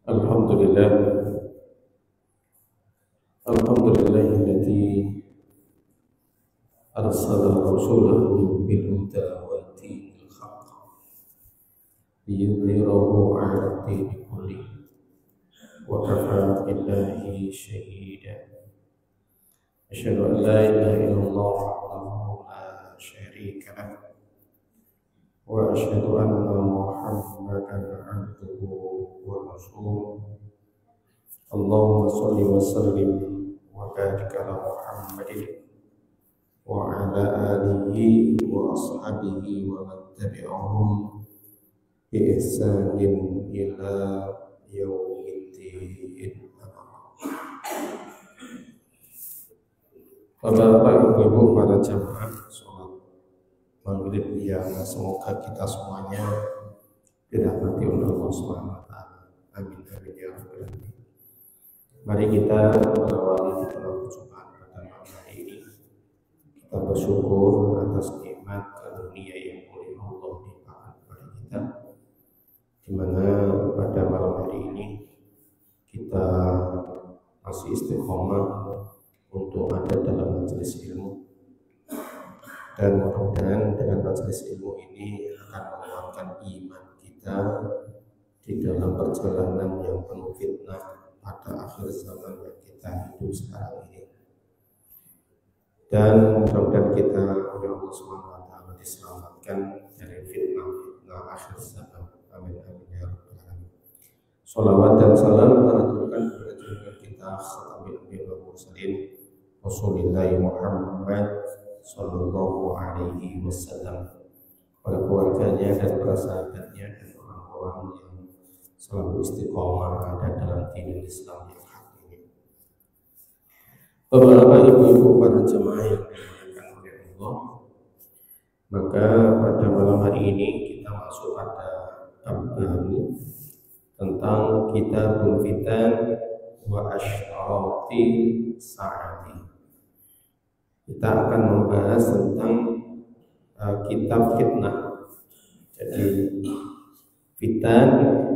Alhamdulillah, alhamdulillahilladzi arsala rasulahu bil huda wa dinil haqq liyudhhirahu 'ala dini kullih wa kafaa billahi shahida. Asyhadu an la ilaha illallah wahdahu la syarika lah wa asyhadu anna Muhammadan 'abduhu wa rasuluh. Allahumma sholli wa sallim wa barik ala Muhammadin wa ala alihi wa ashabihi wa man tabi'ahum bi ihsanin ila yaumiddin. Bapak, Ibu, para jamaah sholat maghrib yang semoga kita semuanya dirahmati oleh Allah Subhanahu wa taala. Amin amin ya rabbal alamin. Mari kita mengawali dalam perjumpaan pada malam hari ini. Kita bersyukur atas nikmat karunia yang oleh Allah limpahkan kepada kita, di mana pada malam hari ini kita masih istiqomah untuk ada dalam majelis ilmu, dan mudah-mudahan dengan majelis ilmu ini akan menguatkan iman kita di dalam perjalanan yang penuh fitnah pada akhir zaman yang kita hidup sekarang ini. Dan mudah-mudahan kita oleh Allah Subhanahu wa taala diselamatkan dari fitnah-fitnah akhir zaman. Amin amin ya rabbal alamin. Shalawat dan salam teraturkan kepada junjungan kita khatamul anbiya wal mursalin Rasulullah Muhammad sallallahu alaihi wasallam, kepada keluarganya dan para sahabatnya dan orang-orang yang selalu istiqomah ada dalam dinul Islam yang hak ini. Bapak-bapak, ibu-ibu, para jemaah yang dimuliakan oleh Allah, maka pada malam hari ini kita masuk pada bab baru tentang kitabul fitan wa asyrati sa'ati. Kita akan membahas tentang kitab fitnah. Jadi fitan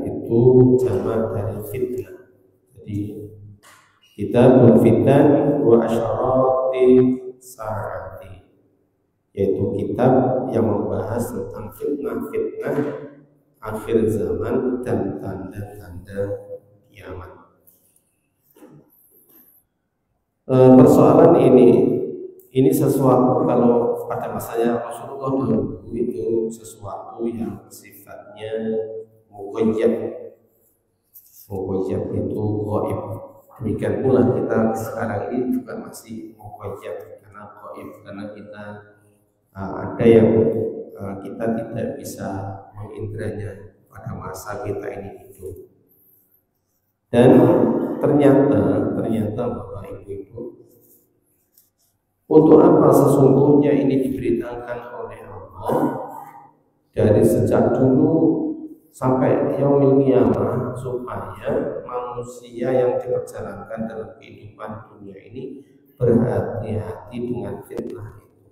itu jamak dari fitnah. Jadi kitabul fitan wa asyrati sa'ati, yaitu kitab yang membahas tentang fitnah-fitnah akhir zaman dan tanda-tanda kiamat. Persoalan ini sesuatu, kalau pada masanya Rasulullah dulu itu sesuatu yang sifatnya muqayyad. Muqayyad itu gaib. Demikian pula kita sekarang ini juga masih muqayyad karena gaib, karena kita ada yang kita tidak bisa mengindranya pada masa kita ini hidup. Dan ternyata Bapak Ibu, untuk apa sesungguhnya ini diberitakan oleh Allah dari sejak dulu sampai yaumil qiyamah, supaya manusia yang diperjalankan dalam kehidupan dunia ini berhati-hati dengan fitnah itu.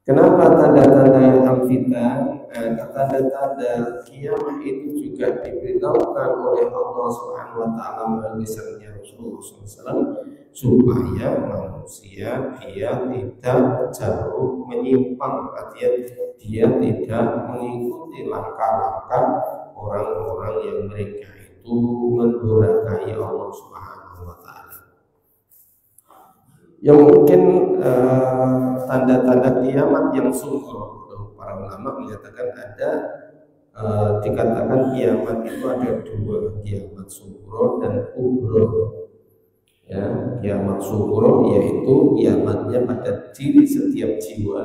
Kenapa tanda-tanda al-fitan, tanda-tanda kiamat itu juga diberitahukan oleh Allah Subhanahu wa taala melalui lisannya Rasulullah SAW, supaya manusia dia tidak jauh menyimpang, artinya dia tidak mengikuti langkah-langkah orang-orang yang mereka itu mendurhakai Allah Subhanahu wa taala. Yang mungkin tanda-tanda kiamat yang sungguh, para ulama menyatakan ada, dikatakan kiamat itu ada dua, kiamat sughra dan kubra. Ya, kiamat sughra yaitu kiamatnya pada diri setiap jiwa,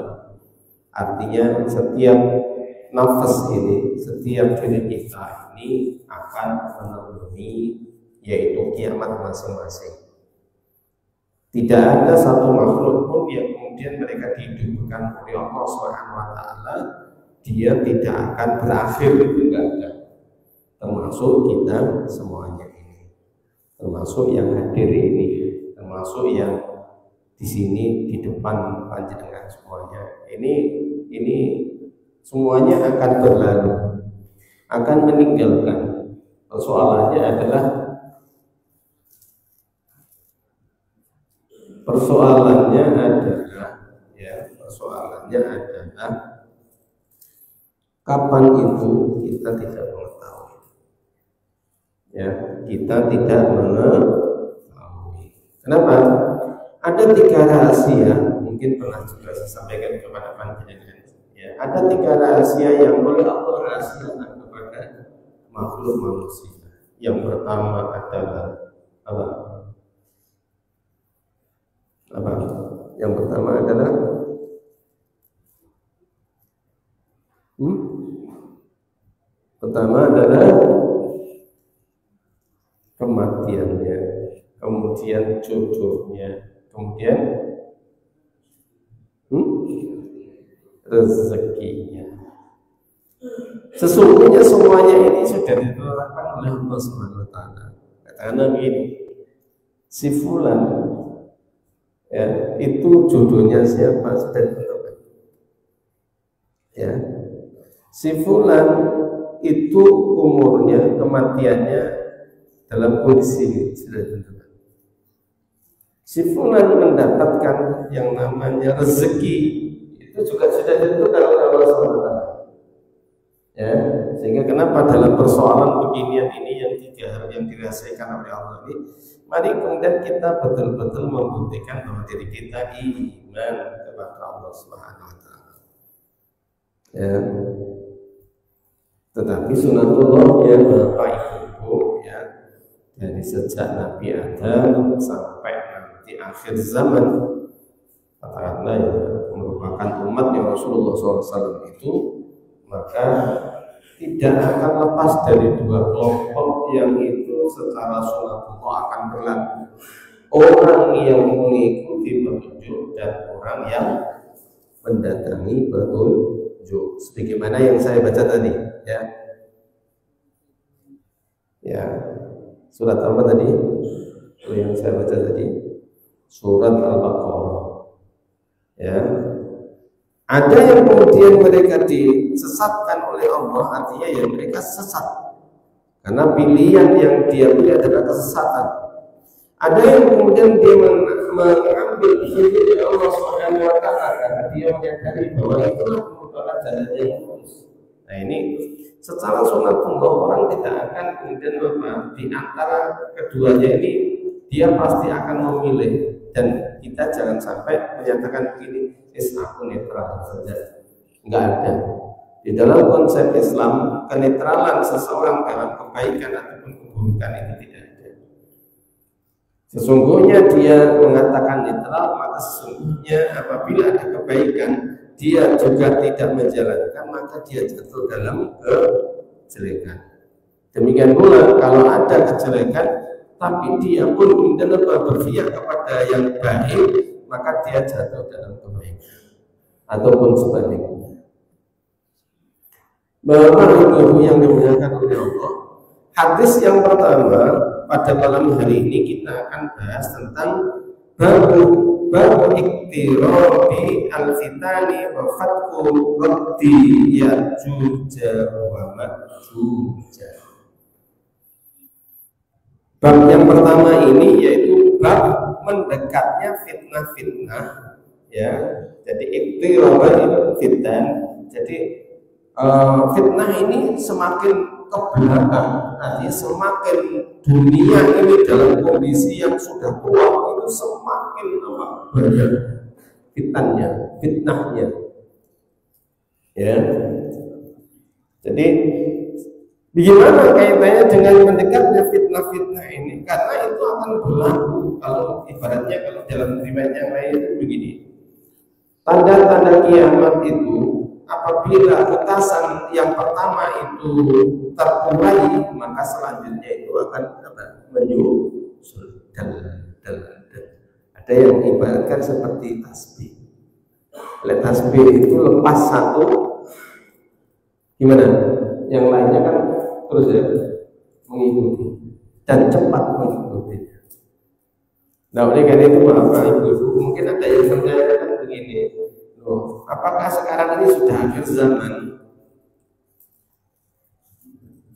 artinya setiap nafas ini, setiap diri kita ini akan menemui yaitu kiamat masing-masing. Tidak ada satu makhluk pun yang kemudian mereka dihidupkan oleh Allah Subhanahu wa taala dia tidak akan berakhir, itu enggak ada. Termasuk kita semuanya ini, termasuk yang hadir ini, termasuk yang di sini di depan panjenengan semuanya. Ini semuanya akan berlalu, akan meninggalkan. Persoalannya adalah kapan itu kita tidak mengetahui. Ya, kita tidak mengetahui. Kenapa? Ada 3 rahasia, mungkin pernah juga saya sampaikan kepada panjenengan. Ya, ada 3 rahasia yang oleh Allah rahasiakan kepada makhluk manusia. Yang pertama adalah apa? Yang pertama adalah kematiannya, kemudian jodohnya, kemudian rezekinya. Sesungguhnya semuanya ini sudah ditetapkan oleh Allah Subhanahu wa taala. Karena begini, si fulan ya, itu jodohnya siapa sudah ditentukan. Ya. Si fulan itu umurnya, kematiannya dalam kondisi sudah ditentukan. Si fulan mendapatkan yang namanya rezeki itu juga sudah ditentukan oleh Allah Subhanahu wa taala. Ya, sehingga kenapa dalam persoalan beginian ini yang 3 hal yang dirasakan oleh Allah ini, mari kemudian kita betul-betul membuktikan bahwa diri kita iman kepada Allah Subhanahu wa taala. Ya. Tetapi sunatullah ya Bapak Ibu ya, dari sejak Nabi Adam sampai nanti akhir zaman, katakanlah ya, merupakan umatnya Rasulullah SAW itu, maka tidak akan lepas dari 2 kelompok yang itu secara sunatullah akan berlaku. Orang yang mengikuti petunjuk dan orang yang mendatangi petunjuk. Sebagaimana yang saya baca tadi, ya. Ya. Surat apa tadi? Yang saya baca tadi. Surat Al-Baqarah. Ya. Ada yang kemudian mereka disesatkan oleh Allah, artinya ya mereka sesat karena pilihan yang dia pilih adalah kesesatan. Ada yang kemudian dia mengambil petunjuk Allah Subhanahu wa taala karena dia menyadari bahwa itulah merupakan jalan yang lurus. Nah ini secara sunatullah orang tidak akan kemudian di antara keduanya ini dia pasti akan memilih, dan kita jangan sampai menyatakan begini, aku netral saja. Enggak ada. Di dalam konsep Islam, kenetralan seseorang dalam kebaikan ataupun keburukan itu tidak ada. Sesungguhnya dia mengatakan netral, maka sesungguhnya apabila ada kebaikan dia juga tidak menjalankan, maka dia jatuh dalam kejelekan. Demikian pula kalau ada kejelekan tapi dia pun kemudian berpihak kepada yang baik, maka dia jatuh dalam kebaikan ataupun sebaliknya. Bapak Ibu yang dimuliakan oleh Allah, hadis yang pertama pada malam hari ini kita akan bahas tentang bab iktirabi al-fitani wa fatku raddi Ya'juj wa Ma'juj. Bab yang pertama ini yaitu bab mendekatnya fitnah-fitnah, ya. Jadi iktirabi fitan. Jadi fitnah ini semakin ke belakang, artinya semakin dunia ini dalam kondisi yang sudah tua itu semakin banyak fitnahnya, ya. Jadi bagaimana kaitannya dengan mendekatnya fitnah-fitnah ini? Karena itu akan berlaku kalau ibaratnya kalau dalam riwayat yang lain begini. Tanda-tanda kiamat itu apabila petasan yang pertama itu terkulai, maka selanjutnya itu akan menyusul dan ada yang ibaratkan seperti tasbih. Tasbih itu lepas satu, gimana? Yang lainnya kan terus ya mengikuti dan cepat mengikuti. Nah oleh karena itu Bapak Ibu, mungkin ada yang menanyakan begini, loh, apakah sekarang ini sudah akhir zaman?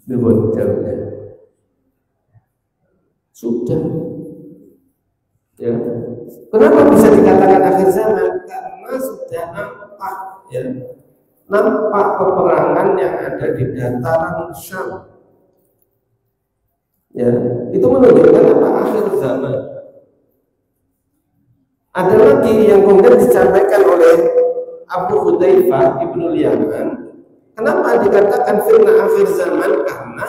Belum jawabnya. Kenapa bisa dikatakan akhir zaman? Karena sudah nampak, ya, nampak peperangan yang ada di dataran Syam. Ya, itu menunjukkan apa? Akhir zaman. Ada lagi yang kemudian disampaikan oleh Abu Hudzaifah Ibnul Yaman. Kenapa dikatakan fitnah akhir zaman? Karena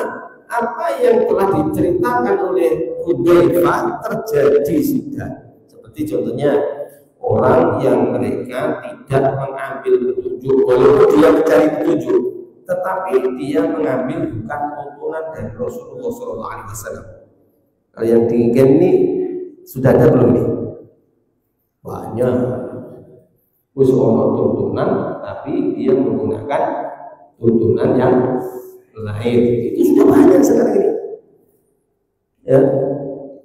apa yang telah diceritakan oleh Hudzaifah terjadi sudah. Seperti contohnya orang yang mereka tidak mengambil petunjuk, walaupun dia mencari petunjuk, tetapi dia mengambil bukan tuntunan dari Rasulullah SAW. Kalau yang diinginkan ini sudah ada belum nih? Banyak. Wis ono tuntunan, tapi dia menggunakan tuntunan yang lain. Itu sudah banyak sekarang ini. Ya.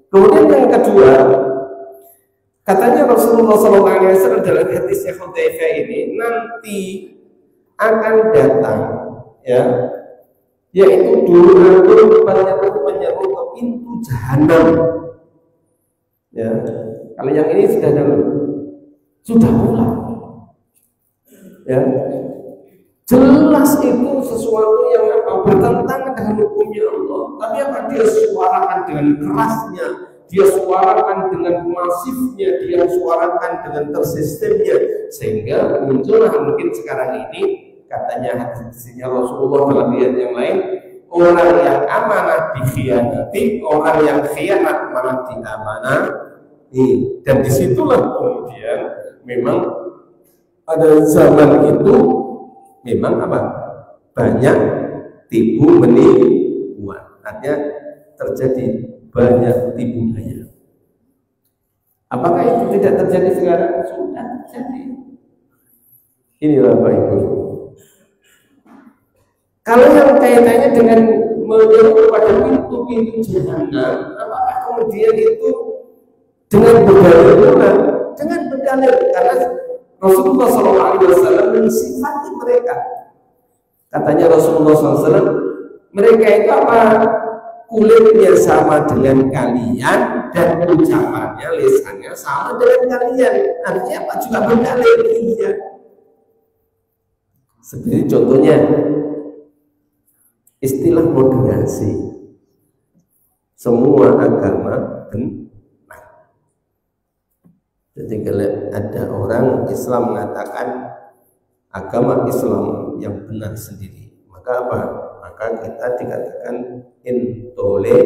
Kemudian yang kedua, katanya Rasulullah SAW dalam hadisnya Hudzaifah ini nanti akan datang, ya, yaitu dulu penyeru ke pintu jahanam. Ya, kalau yang ini sudah mulai. Ya, jelas itu sesuatu yang bertentangan dengan hukumnya Allah. Tapi apa dia suarakan dengan kerasnya? Dia suarakan dengan masifnya, dia suarakan dengan tersistemnya, sehingga muncullah mungkin sekarang ini katanya hadisnya Rasulullah dalam ayat yang lain, orang yang amanah dikhianati, orang yang khianat malah diamanati. Dan disitulah kemudian memang pada zaman itu memang apa? Banyak tipu menipuan. Artinya terjadi banyak tipu daya. Apakah itu tidak terjadi sekarang? Sudah terjadi. Inilah Bapak Ibu. Kalau yang kaitannya dengan menyeru kepada pintu-pintu jahanam, apakah kemudian itu dengan berdalil? Dengan berdalil, karena Rasulullah SAW mensifati mereka. Katanya Rasulullah SAW, mereka itu apa? Kulitnya sama dengan kalian dan ucapannya, lisannya sama dengan kalian. Artinya apa? Juga berdalil. Iya. Seperti contohnya istilah moderasi. Semua agama benar. Jadi kalau ada orang Islam mengatakan agama Islam yang benar sendiri, maka apa? Maka kita dikatakan intoleransi.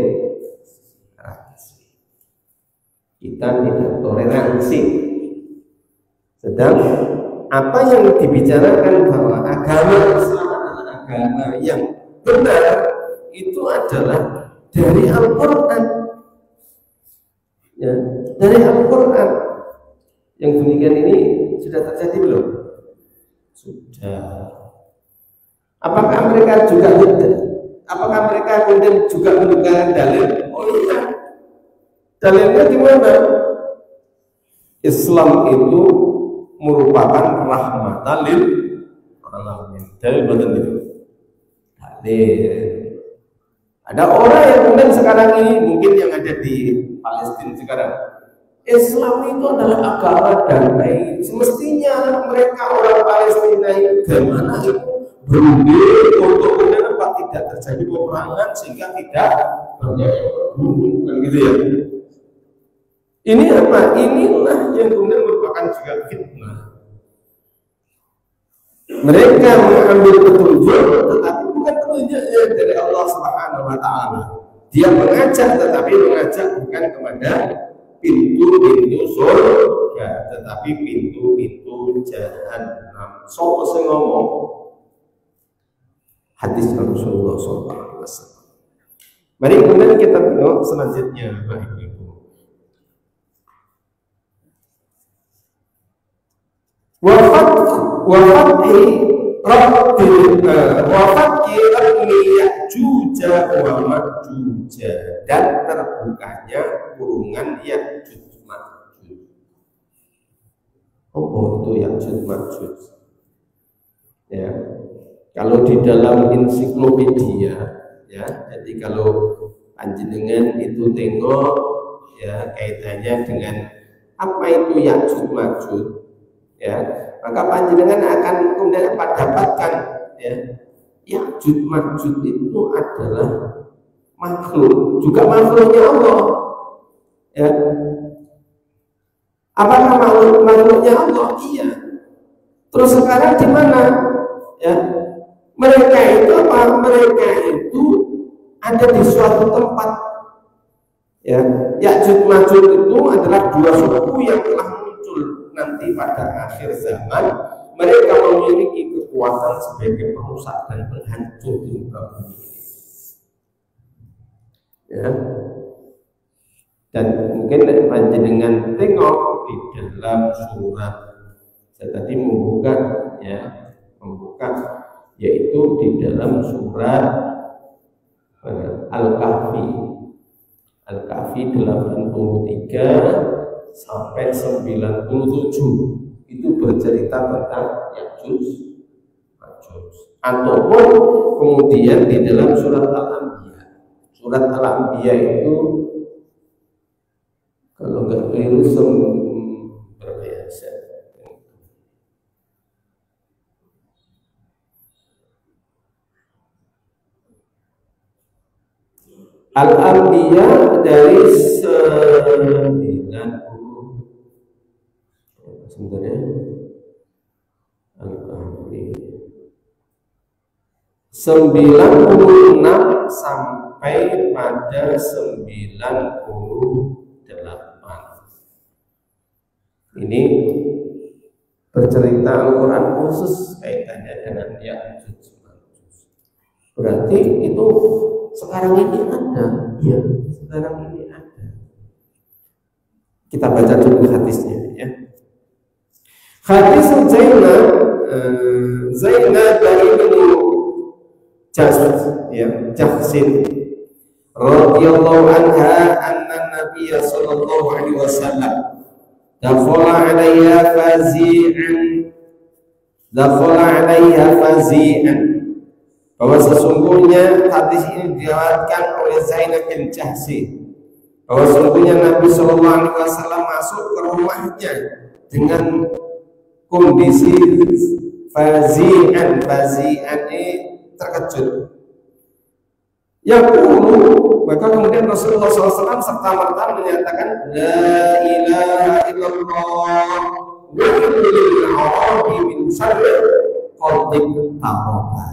Kita tidak toleransi. Sedang apa yang dibicarakan bahwa agama Islam adalah agama yang benar, itu adalah dari Al-Quran. Ya, dari Al-Quran. Yang demikian ini sudah terjadi belum? Sudah. Apakah mereka kemudian juga menggunakan dalil? Oh iya. Dalilnya di mana? Islam itu merupakan rahmatan lil alamin. Dalil betul itu. Dalil. Ada orang yang kemudian sekarang ini mungkin yang ada di Palestina sekarang, Islam itu adalah agama damai. Semestinya mereka orang Palestina itu bagaimana itu berunding untuk kemudian apa tidak terjadi peperangan sehingga tidak banyak yang berbunuh, kan gitu ya. Ini apa? Inilah yang kemudian merupakan juga fitnah. Mereka mengambil petunjuk, tetapi bukan petunjuknya dari Allah Subhanahu Wa Taala. Dia mengajak, tetapi mengajak bukan kepada pintu-pintu surga, tetapi pintu-pintu jahanam. Sopo sing ngomong? Hadis Rasulullah SAW. Mari kemudian kita tengok selanjutnya, Bapak Ibu. Wafati rabbi Ya'juj wa Ma'juj, dan terbukanya kurungan Ya'juj Ma'juj. Oh itu Ya'juj Ma'juj. Ya, kalau di dalam ensiklopedia, ya, jadi kalau panjenengan itu tengok ya kaitannya dengan apa itu Ya'juj Ma'juj, ya, maka panjenengan akan kemudian dapatkan, ya, Ya'juj Ma'juj itu adalah makhluk, juga makhluknya Allah, ya. Apakah makhluknya Allah? Iya. Terus sekarang di mana? Ya, mereka itu apa? Mereka itu ada di suatu tempat. Ya, Ya'juj Ma'juj itu adalah dua suku yang telah muncul nanti pada akhir zaman. Mereka memiliki kekuatan sebagai perusak dan penghancur di muka bumi ini. Ya. Dan mungkin panjenengan tengok di dalam surat, saya tadi membuka, yaitu di dalam surat Al-Kahfi 83 sampai 97 itu bercerita tentang Ya'juj Ma'juj. Ataupun kemudian di dalam surat Al-Anbiya itu kalau nggak keliru berapa ya? Al-Anbiya dari 90 sebenarnya Al-Kahfi 96 sampai pada 98. Ini bercerita Al-Quran khusus kaitannya dengan Ya'juj Ma'juj. Berarti itu sekarang ini ada, ya, sekarang ini ada. Kita baca dulu hadisnya, ya. Hadis Zainab dari Ibnu Jahsin radhiyallahu anha anna Nabiy sallallahu alaihi wasallam dakhala 'alaiha fazi'an, bahwa sesungguhnya hadis ini diriwayatkan oleh Zainab bin Jahsi, bahwa sesungguhnya Nabi sallallahu alaihi wasallam masuk ke rumahnya dengan kondisi fazi'an ini terkejut. Yaqulu, maka kemudian Rasulullah SAW serta merta menyatakan la ilaha illallah wa lil arabi min syarri qadib taqwa.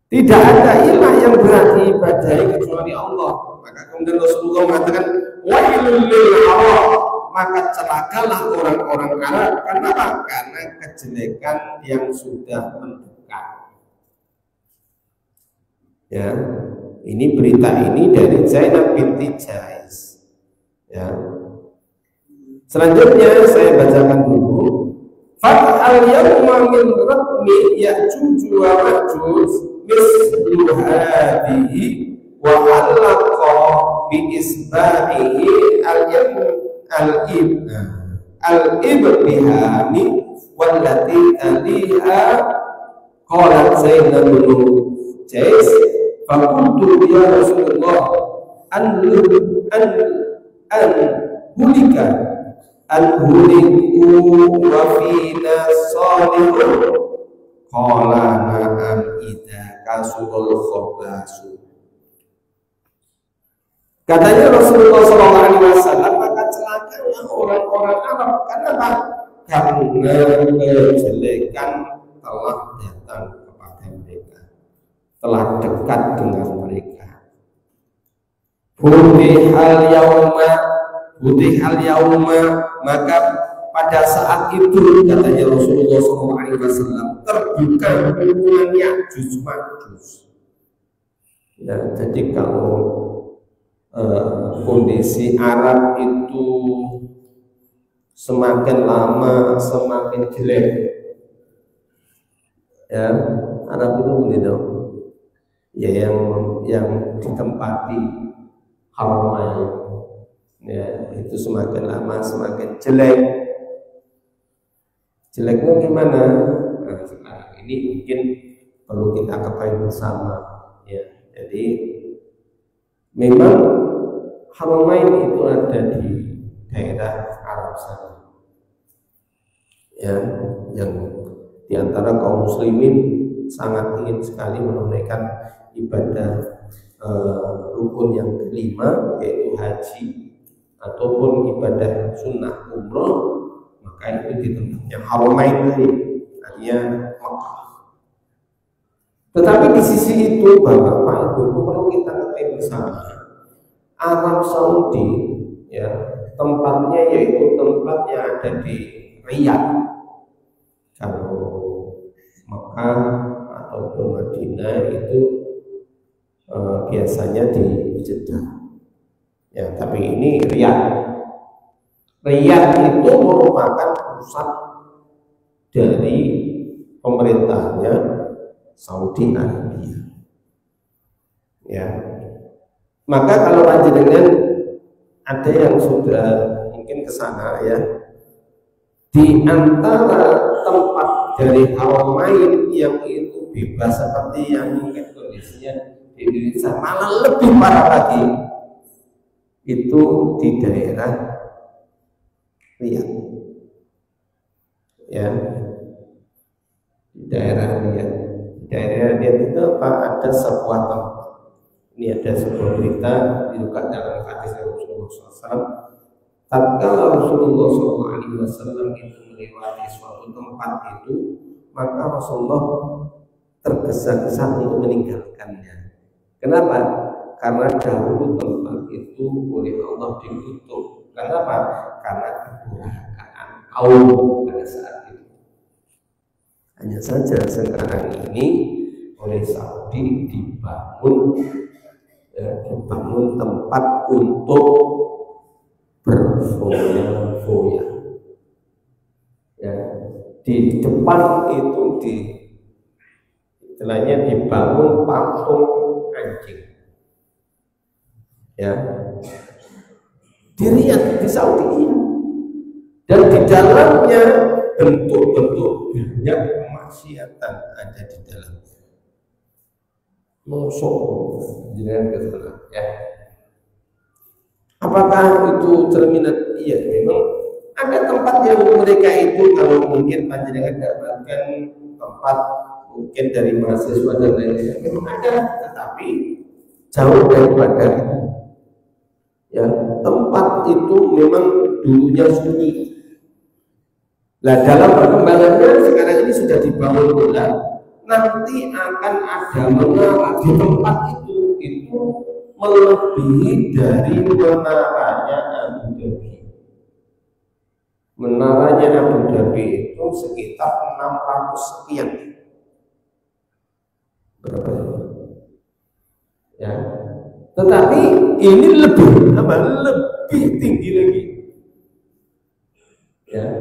Tidak ada ilah yang berhak diibadahi kecuali Allah. Maka kemudian Rasulullah mengatakan wailul lil arab, maka celakalah orang-orang Arab. Karena apa? Karena kejelekan yang sudah mendekat. Ya, ini berita ini dari Zainab binti Jahis. Ya. Selanjutnya saya bacakan dulu. Fa'al yawma min ratmi Ya'juj wa Ma'juj mislu hadhihi wa alaqa bi isba'ihi al-ibhami wallati taliha. Qalat Zainab bin Jahis faqultu ya Rasulullah an huliku wa fina salihun. Qala na'am idza kasul khabasu. Katanya Rasulullah SAW, maka celakalah orang-orang Arab. Kenapa? Karena kejelekan telah datang kepada mereka, telah dekat dengan mereka. Hudihal yauma, maka pada saat itu katanya Rasulullah SAW terbuka hubungan Ya'juj Ma'juj. Ya, jadi kalau kondisi Arab itu semakin lama semakin jelek, ya, Arab itu begitu, ya, yang ditempati Haramain, ya, itu semakin lama semakin jelek. Jeleknya gimana? Nah, sekarang ini mungkin perlu kita ketahui bersama, ya. Jadi memang Haramain itu ada di daerah Arab sana. Ya, yang diantara kaum muslimin sangat ingin sekali menunaikan ibadah rukun yang kelima, yaitu haji ataupun ibadah sunnah umroh, maka itu di tempatnya Haramain tadi, artinya Makkah. Tetapi di sisi itu Bapak Ibu perlu kita ketahui bersama, Arab Saudi ya tempatnya yaitu tempat yang ada di Riyadh. Kalau Mekah ataupun Madinah itu biasanya di Jeddah. Ya, tapi ini Riyadh. Riyadh itu merupakan pusat dari pemerintahnya Saudi Arabia. Ya. Maka kalau panjenengan ada yang sudah mungkin ke sana ya, di antara tempat dari Haramain yang itu bebas seperti yang mungkin kondisinya di Indonesia, malah lebih parah lagi itu di daerah Riyadh ya, di daerah Riyadh itu apa, ada sebuah tempat. Ini ada sebuah berita juga dalam hadis Rasulullah SAW. Tatkala Rasulullah SAW itu melewati suatu tempat itu, maka Rasulullah tergesa-gesa untuk meninggalkannya. Kenapa? Karena dahulu tempat itu oleh Allah dikutuk. Kenapa? Karena kedurhakaan kaum pada saat itu. Hanya saja sekarang ini oleh Saudi dibangun tempat untuk berfoya-foya. Ya, di depan itu istilahnya dibangun patung anjing. Ya, di Riyadh, di Saudi, dan di dalamnya bentuk-bentuk banyak kemaksiatan ada di dalamnya. Mosok jangan ke sana ya. Apakah itu cerminan? Iya, memang ada tempat yang mereka itu kalau mungkin panjenengan dapatkan tempat mungkin dari mahasiswa dan lain-lain, memang ada, tetapi jauh daripada itu. Ya, tempat itu memang dulunya sunyi. Nah, dalam perkembangannya sekarang ini sudah dibangun ulang. Nanti akan ada menara di tempat itu melebihi dari menaranya Abu Dhabi. Menaranya Abu Dhabi itu sekitar 600 sekian. Berapa? Ya. Tetapi ini lebih tinggi lagi. Ya.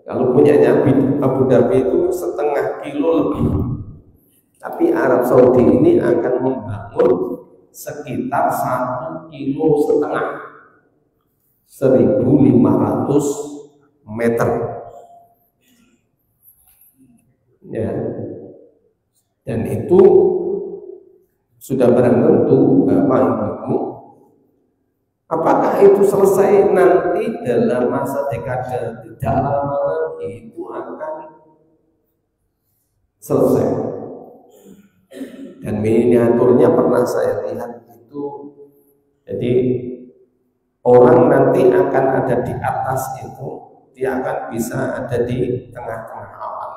Kalau punyanya Abu Dhabi itu setengah kilo lebih. Tapi Arab Saudi ini akan membangun sekitar 1,5 kilo, 1.500 meter. Ya. Dan itu sudah barang tentu Bapak Ibu, apakah itu selesai nanti dalam masa dekade tidak lama lagi itu akan selesai. Dan miniaturnya pernah saya lihat itu, jadi orang nanti akan ada di atas itu, dia akan bisa ada di tengah-tengah awan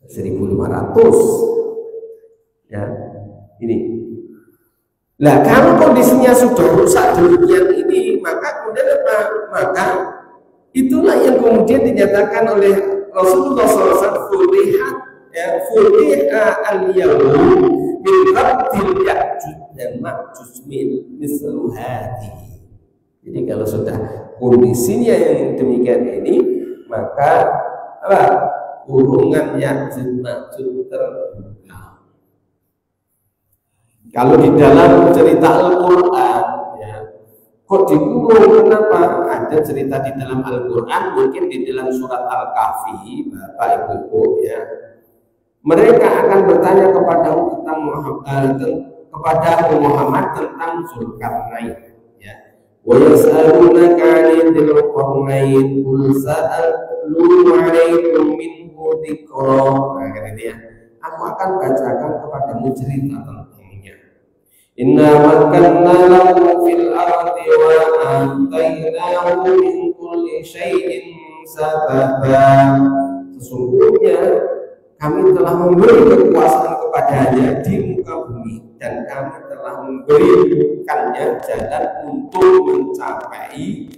1.500 ya ini. Nah, kalau kondisinya sudah rusak demikian ini, maka kemudian apa? Maka itulah yang kemudian dinyatakan oleh Rasulullah SAW, fuliha al-yawm min rabbil Ya'juj dan Ma'juj min mislu hadhihi. Jadi kalau sudah kondisinya yang demikian ini, maka apa? Kurungan Ya'juj Ma'juj terbuka. Kalau di dalam cerita Al-Quran ya, kok dikurung? Kenapa? Ada cerita di dalam Al-Quran, mungkin di dalam surat Al-Kahfi, Bapak Ibu ya. Mereka akan bertanya kepada Muhammad tentang Zulkarnain ya. Wa yas'alunaka 'anil qarnain qul sa'atlu 'alaikum minhu dzikra. Nah, kan itu ya. Aku akan bacakan kepadamu cerita tentangnya. Inna makanna lahu fil ardi wa atainahu min kulli syai'in sababa. Sesungguhnya kami telah memberi kekuasaan kepadanya di muka bumi dan kami telah memberikannya jalan untuk mencapai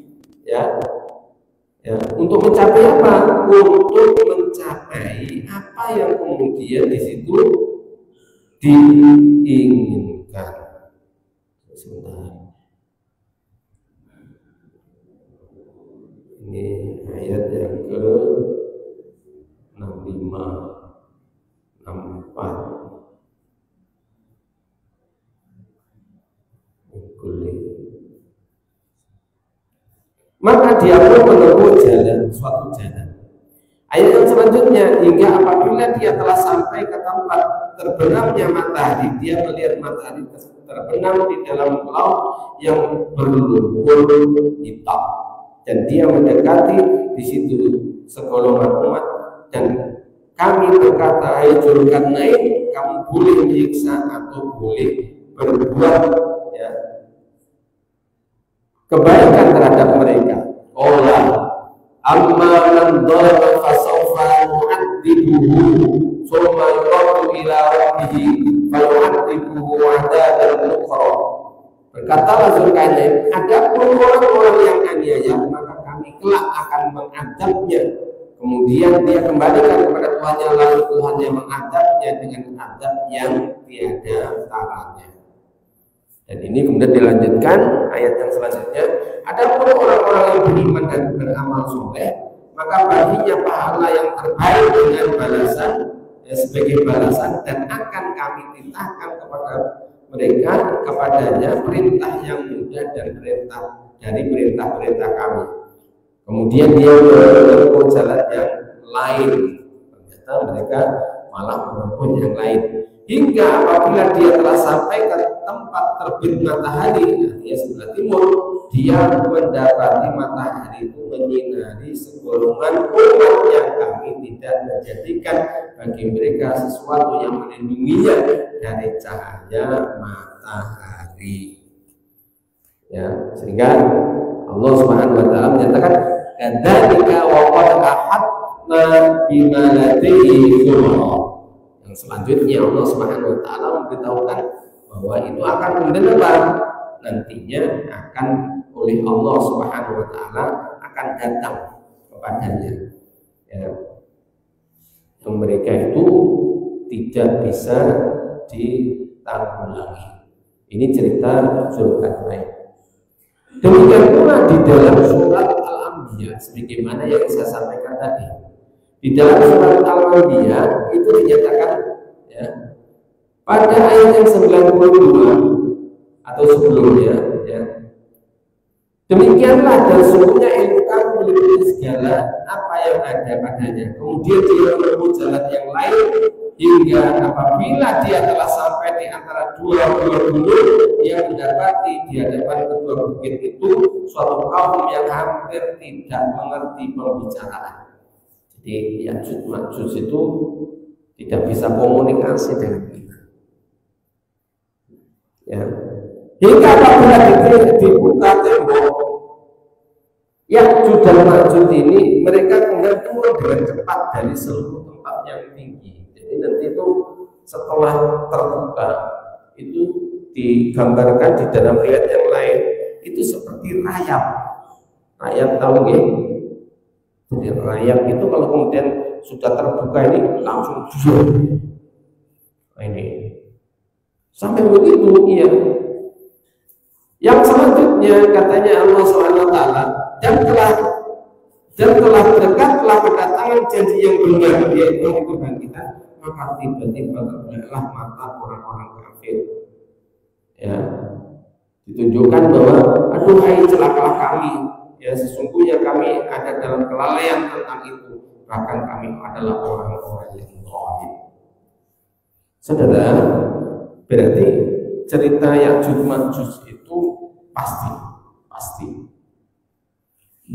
untuk mencapai apa? Untuk mencapai apa yang kemudian di situ diinginkan. Sebentar. Ini ayat yang ke 65. 64 maka dia pun menempuh suatu jalan. Ayat yang selanjutnya, hingga apabila dia telah sampai ke tempat terbenamnya matahari, dia melihat matahari terbenam di dalam laut yang berlumpur hitam, dan dia mendekati di situ segolongan umat, dan kami berkata, hai Dzulkarnain, kamu boleh menyiksa atau boleh berbuat kebaikan terhadap mereka. Allah amma man dhalama fasawfa nu'adzibuhu tsumma yuraddu ila rabbih fayu'adzibuhu 'adzaban nukhra. Berkatalah Dzulkarnain, adapun orang-orang yang aniaya maka kami kelak akan mengadabnya, kemudian dia kembalikan kepada Tuhannya, lalu Tuhannya mengadabnya dengan adab yang tiada taranya. Dan ini kemudian dilanjutkan ayat yang selanjutnya, adapun orang-orang yang beriman dan beramal soleh maka baginya pahala yang terbaik dengan balasan sebagai balasan, dan akan kami titahkan kepada mereka kepadanya perintah yang mudah dan perintah dari perintah-perintah kami. Kemudian dia menempuh jalan yang lain, ternyata mereka malah menempuh yang lain, hingga apabila dia telah sampai ke tempat terbit matahari, artinya sebelah timur, dia mendapati matahari itu menyinari segolongan umat yang kami tidak menjadikan bagi mereka sesuatu yang melindunginya dari cahaya matahari. Ya, sehingga Allah Subhanahu wa taala menyatakan kadzalika wa qad ahadna bima ladaihi khubra. Yang selanjutnya Allah Subhanahu wa taala memberitahukan bahwa itu akan mendengar nantinya akan oleh Allah Subhanahu wa taala akan datang kepadanya. Ya. Yang mereka itu tidak bisa ditanggulangi. Ini cerita Dzulkarnain. Demikian pula di dalam surat Al-Anbiya, sebagaimana yang saya sampaikan tadi. Di dalam surat Al-Anbiya itu dinyatakan ya, pada ayat yang 92 atau sebelumnya ya, demikianlah dan sesungguhnya ilmu kamu meliputi segala apa yang ada padanya. Kemudian dia menempuh jalan yang lain hingga apabila dia telah sampai di antara dua gunung, dia mendapati di hadapan kedua bukit itu suatu kaum yang hampir tidak mengerti pembicaraan. Jadi Ya'juj Ma'juj itu tidak bisa komunikasi dengan kita. Ya. Hingga apabila dibuka tembok Ya'juj dan Ma'juj ini, mereka kemudian turun dengan cepat dari seluruh tempat yang tinggi. Jadi nanti itu setelah terbuka itu digambarkan di dalam riwayat yang lain itu seperti rayap. Rayap tahu nggih? Jadi rayap itu kalau kemudian sudah terbuka ini langsung jujur. Nah, ini sampai begitu iya. Yang selanjutnya katanya Allah SWT, dan telah dekatlah kedatangan janji yang benar, yaitu Tuhan kita, maka tiba-tiba terbelahlah mata orang-orang kafir. Ya, ditunjukkan bahwa aduhai celakalah kami, ya sesungguhnya kami ada dalam kelalaian tentang itu, bahkan kami adalah orang-orang yang zalim. Saudara, berarti cerita Ya'juj Ma'juj itu pasti pasti.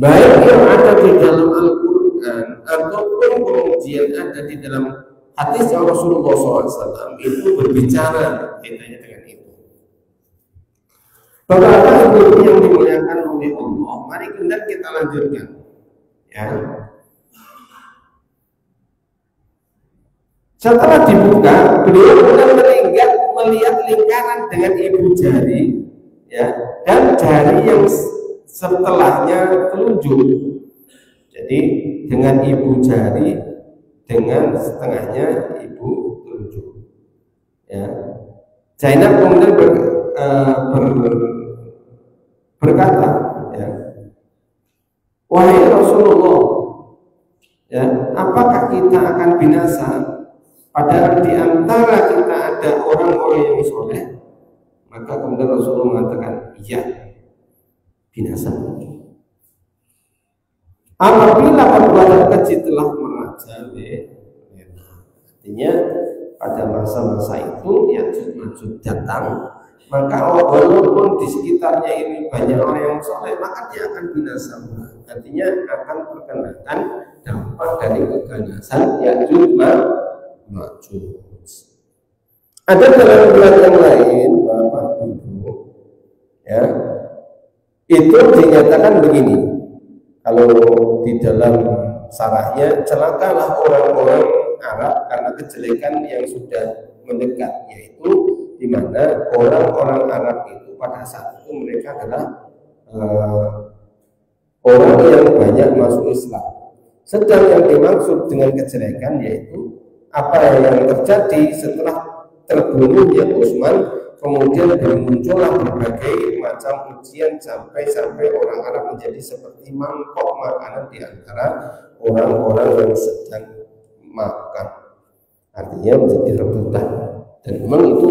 Baik yang ada di dalam Al-Quran ataupun kemudian ada di dalam hadis Rasulullah SAW itu berbicara kaitannya dengan itu. Bapak-bapak ibu yang dimuliakan oleh Allah, mari kita lanjutkan. Ya. Setelah dibuka, beliau kemudian melihat lingkaran dengan ibu jari, ya, dan jari yang setelahnya telunjuk. Jadi dengan ibu jari dengan setengahnya ibu telunjuk. Ya. Zainab kemudian berkata, ya, wahai Rasulullah, ya, apakah kita akan binasa? Padahal di antara kita ada orang-orang yang soleh. Maka kemudian Rasulullah mengatakan, iya, binasa. Apabila perbuatan keji telah merajalela, artinya pada masa-masa itu Ya'juj datang, maka walaupun di sekitarnya ini banyak orang yang soleh, maka dia akan binasa. Artinya akan perkenakan dampak dari keganasan Ya'juj Ma'juj. Ada dalam bulan yang lain, Bapak Ibu, ya, itu dinyatakan begini. Kalau di dalam sarahnya, celakalah orang-orang Arab karena kejelekan yang sudah mendekat, yaitu di mana orang-orang Arab itu pada saat itu mereka adalah orang yang banyak masuk Islam. Sedang yang dimaksud dengan kejelekan yaitu apa yang terjadi setelah terbunuhnya Utsman, kemudian bermuncullah berbagai macam ujian sampai orang Arab menjadi seperti mangkok makanan di antara orang-orang yang sedang makan. Artinya menjadi rebutan. Dan memang itu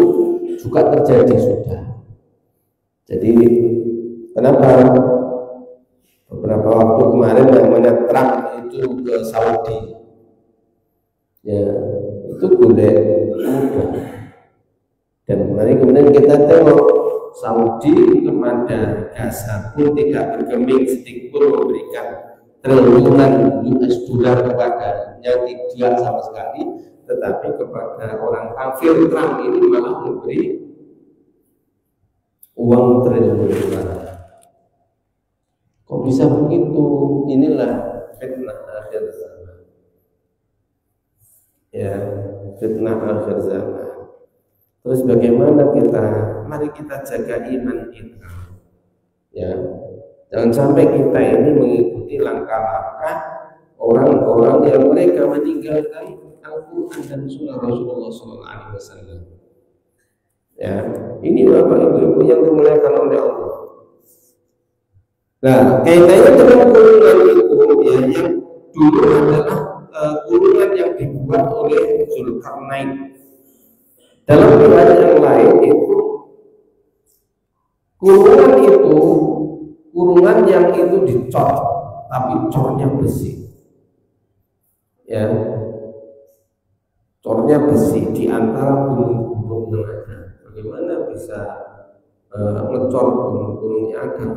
juga terjadi sudah. Jadi kenapa beberapa waktu kemarin namanya Trump itu ke Saudi, ya itu boleh mudah. Dan mari kemudian kita tengok Saudi kepada Gaza pun tidak bergeming sedikit pun memberikan triliunan US dollar kepadanya, tidak sama sekali. Tetapi kepada orang kafir Trump ini malah memberi uang triliunan dolar. Kok bisa begitu? Inilah fitnah akhir zaman. Ya, fitnah akhir zaman. Terus bagaimana kita? Mari kita jaga iman kita. Ya, jangan sampai kita ini mengikuti langkah-langkah orang-orang yang mereka meninggalkan Al-Quran dan Sunnah Rasulullah SAW. Ya, ini Bapak Ibu yang dimuliakan oleh Allah. Nah, kaitannya dengan kurungan itu, ya, yang dulu adalah kurungan yang dibuat oleh Zulkarnain. Dalam riwayat yang lain itu kurungan yang itu dicor, tapi cornya besi. Ya, cornya besi di antara gunung-gunung yang ada. Bagaimana bisa ngecor gunung-gunung yang ada?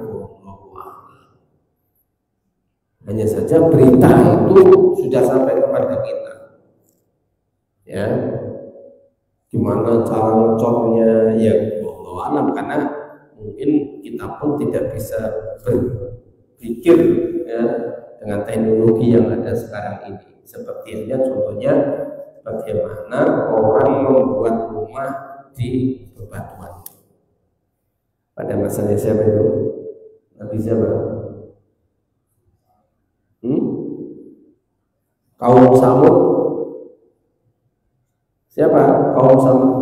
Hanya saja berita itu sudah sampai kepada kita. Ya, gimana cara ngecornya ya Allah alam, karena mungkin kita pun tidak bisa berpikir, ya, dengan teknologi yang ada sekarang ini. Seperti ini contohnya bagaimana orang membuat rumah di bebatuan. Pada masanya siapa itu? Nabi siapa? Kaum Samud. Siapa kaum Samud?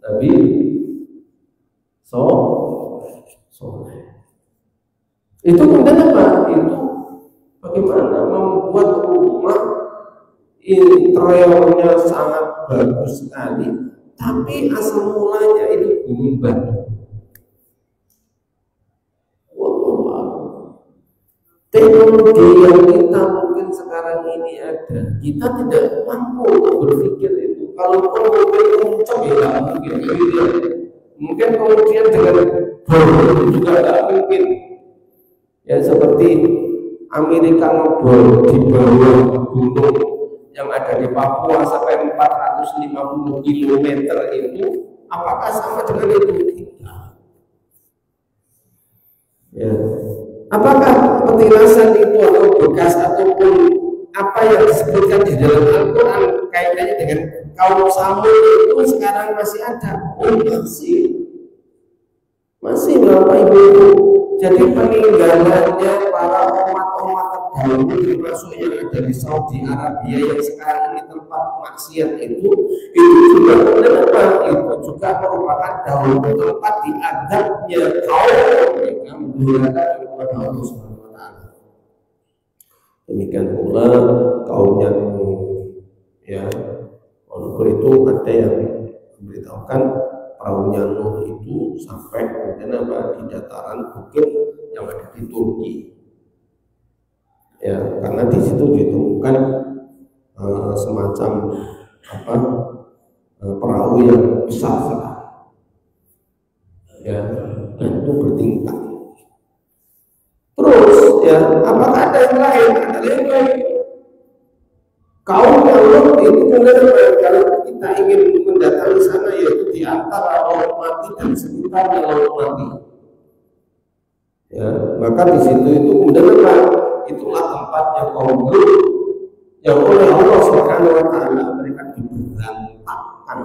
Nabi Soleh. Itu kemudian apa? Itu bagaimana membuat rumah interiornya sangat bagus sekali, tapi asal mulanya itu gunung batu. Teknologi yang kita mungkin sekarang ini ada, kita tidak mampu untuk berpikir itu. Kalaupun mungkin uncap ya mungkin, mungkin kemudian dengan bor itu juga tidak mungkin. Ya seperti Amerika ngebom di bawah gunung yang ada di Papua sampai 450 km itu, apakah sama dengan itu? Ya. Apakah petilasan itu atau bekas ataupun apa yang disebutkan di dalam Al-Quran kaitannya dengan kaum Samud itu sekarang masih ada? Oh masih Bapak Ibu. Jadi peninggalannya para umat-umat terdahulu termasuk yang ada di Saudi Arabia yang sekarang ini tempat maksiat itu juga apa? Itu juga merupakan dahulu tempat diadabnya kaum mereka menggunakan kepada Allah Subhanahu wa taala. Demikian pula kaumnya ya. Walaupun itu ada yang memberitahukan perahunya Nuh itu sampai kemudian di dataran bukit yang ada di Turki. Ya, karena di situ ditemukan semacam perahu yang besar sekali. Ya, dan itu bertingkat. Terus ya, apakah ada yang lain? Ada yang lain. Kaum Nuh itu kemudian kalau kita ingin mendatangi sana yaitu di antara laut mati dan sekitarnya laut mati. Ya, maka di situ itu kemudian itulah tempatnya kaum Nuh yang oleh Allah Subhanahu wa taala mereka diberantakkan.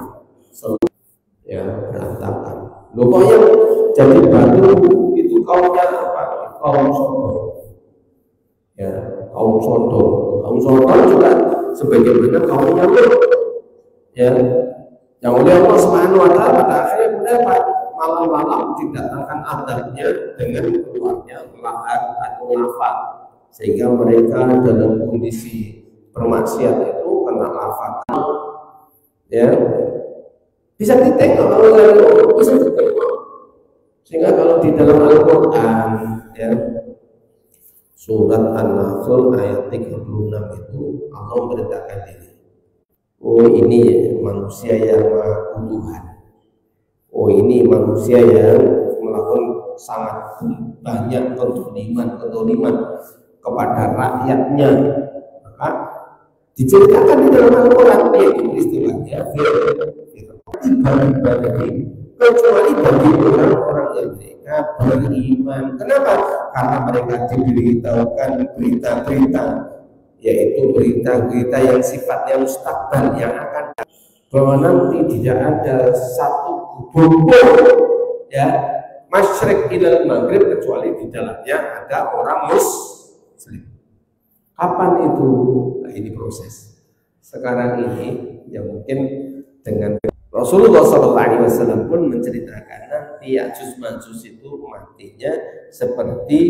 Ya, berantakan. Loh yang jadi batu itu kaumnya apa? Kaum Sodom. Ya, kaum Sodom. Kaum Sodom juga sebagaimana kaumnya Nuh. Ya, yang oleh Allah Subhanahu wa taala pada akhirnya mendapat malam-malam didatangkan adabnya dengan keluarnya lahar atau lava, sehingga mereka dalam kondisi bermaksiat itu kena lava. Ya, bisa ditengok kalau bisa ditengok. Sehingga kalau di dalam Al-Quran ya, surat An-Nahl ayat 36 itu Allah memberitakan ini. Oh ini manusia yang mengaku Tuhan. Oh ini manusia yang melakukan sangat banyak kedoliman kepada rakyatnya. Maka diceritakan di dalam Al-Quran yaitu istilahnya kecuali bagi orang-orang yang mereka beriman. Kenapa? Karena mereka diberitahukan berita-berita, yaitu berita-berita yang sifatnya mustakbal, yang akan bahwa nanti tidak ada satu gubuk ya masyrik ilal maghrib kecuali di dalamnya ada orang muslim. Kapan itu? Nah, ini proses. Sekarang ini yang mungkin dengan Rasulullah SAW pun menceritakan nanti Ya'juj Ma'juj itu matinya seperti